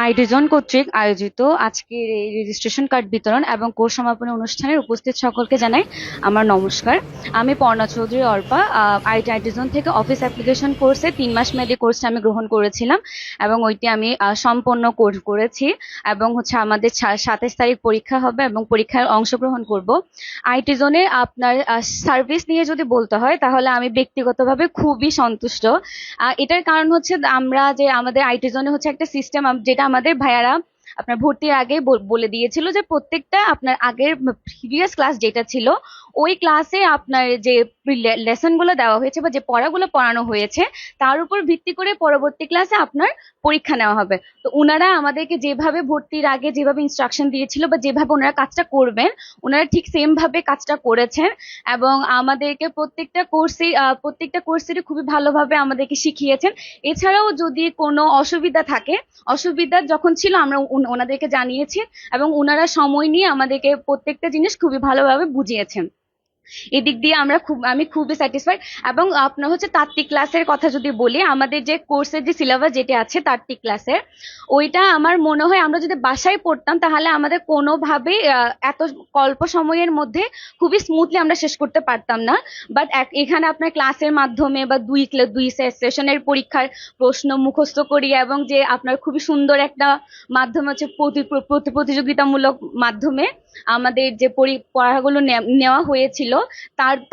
IT zone কর্তৃক আয়োজিত আজকের এই রেজিস্ট্রেশন কার্ড বিতরণ এবং কোর্স সমাপনী অনুষ্ঠানের উপস্থিত সকলকে জানাই আমার নমস্কার। আমি পর্ণা চৌধুরী অর্পা। আইটি জোন থেকে অফিস অ্যাপ্লিকেশন কোর্সে 3 মাস মেয়াদী কোর্সটা আমি গ্রহণ করেছিলাম এবং ওইটি আমি সম্পন্ন করেছি এবং আমাদের 27 তারিখ পরীক্ষা হবে এবং পরীক্ষায় অংশগ্রহণ করব। আইটি জোনে আপনার সার্ভিস নিয়ে যদি বলতে হয় তাহলে আমি ব্যক্তিগতভাবে খুবই সন্তুষ্ট। এটার কারণ হচ্ছে আমরা যে আমাদের আইটি জোনে একটা সিস্টেম যেটা আমাদের ভাইয়ারা আপনার ভর্তির আগে বলে দিয়েছিল যে প্রত্যেকটা আপনার আগের প্রিভিয়াস ক্লাস যেটা ছিল ওই ক্লাসে আপনার যে লেসন গুলো দেওয়া হয়েছে বা যে পড়াগুলো পড়ানো হয়েছে তার উপর ভিত্তি করে পরবর্তী ক্লাসে আপনার পরীক্ষা নেওয়া হবে। তো ওনারা আমাদেরকে যেভাবে ভর্তির আগে যেভাবে ইনস্ট্রাকশন দিয়েছিল বা যেভাবে ওনারা কাজটা করবেন ওনারা ঠিক সেম ভাবে কাজটা করেছেন এবং আমাদেরকে প্রত্যেকটা কোর্সেরই খুবই ভালোভাবে আমাদেরকে শিখিয়েছেন। এছাড়াও যদি কোনো অসুবিধা থাকে, অসুবিধা যখন ছিল আমরা ওনাদেরকে জানিয়েছি এবং ওনারা সময় নিয়ে আমাদেরকে প্রত্যেকটা জিনিস খুবই ভালোভাবে বুঝিয়েছেন। এদিক দিয়ে আমি খুবই স্যাটিসফাইড। এবং আপনার তাত্ত্বিক ক্লাসের কথা যদি বলি, আমাদের যে কোর্সের যে সিলেবাস যেটা আছে তাত্ত্বিক ক্লাসের, ওইটা আমার মনে হয় আমরা যদি বাসায় পড়তাম তাহলে আমাদের কোনোভাবে এত অল্প সময়ের মধ্যে খুবই স্মুথলি আমরা শেষ করতে পারতাম না। বাট এখানে আপনার ক্লাসের মাধ্যমে বা দুই সেশনের পরীক্ষার প্রশ্ন মুখস্থ করি এবং যে আপনার খুবই সুন্দর একটা মাধ্যম প্রতিযোগিতামূলক মাধ্যমে আমাদের যে পড়াগুলো নেওয়া হয়েছিল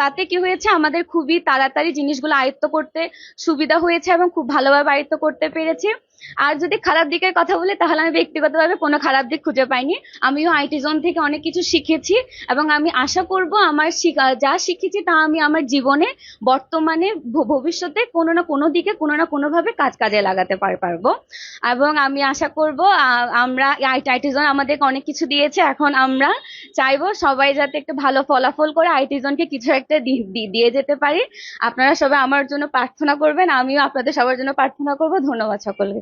তাতে কি হয়েছে আমাদের খুবই তাড়াতাড়ি জিনিসগুলো আয়ত্ত করতে সুবিধা হয়েছে এবং খুব ভালোভাবে আয়ত্ত করতে পেরেছি। আর যদি খারাপ দিকের কথা বলি তাহলে আমি ব্যক্তিগতভাবে কোনো খারাপ দিক খুঁজে পাইনি। আমিও আইটি জোন থেকে অনেক কিছু শিখেছি এবং আমি আশা করব আমার যা শিখেছি তা আমি আমার জীবনে বর্তমানে ভবিষ্যতে কোনো না কোনো দিকে কোনো না কোনো ভাবে কাজে লাগাতে পারবো। এবং আমি আশা করব আমরা আইটি জোন আমাদেরকে অনেক কিছু দিয়েছে, এখন আমরা চাইবো সবাই যাতে একটু ভালো ফলাফল করে আইটি জোনকে কিছু একটা দিয়ে যেতে পারি। আপনারা সবাই আমার জন্য প্রার্থনা করবেন, আমিও আপনাদের সবার জন্য প্রার্থনা করব। ধন্যবাদ সকলকে।